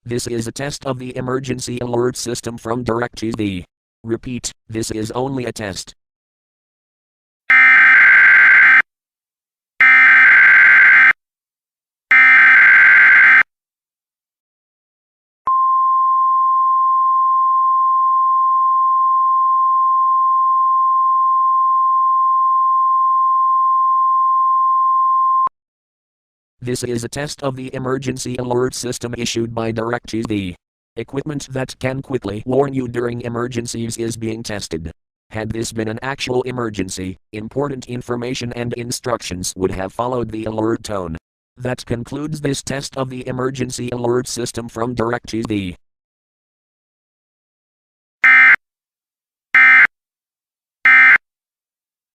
This is a test of the emergency alert system from DirecTV. Repeat, this is only a test. This is a test of the emergency alert system issued by DirecTV. Equipment that can quickly warn you during emergencies is being tested. Had this been an actual emergency, important information and instructions would have followed the alert tone. That concludes this test of the emergency alert system from DirecTV.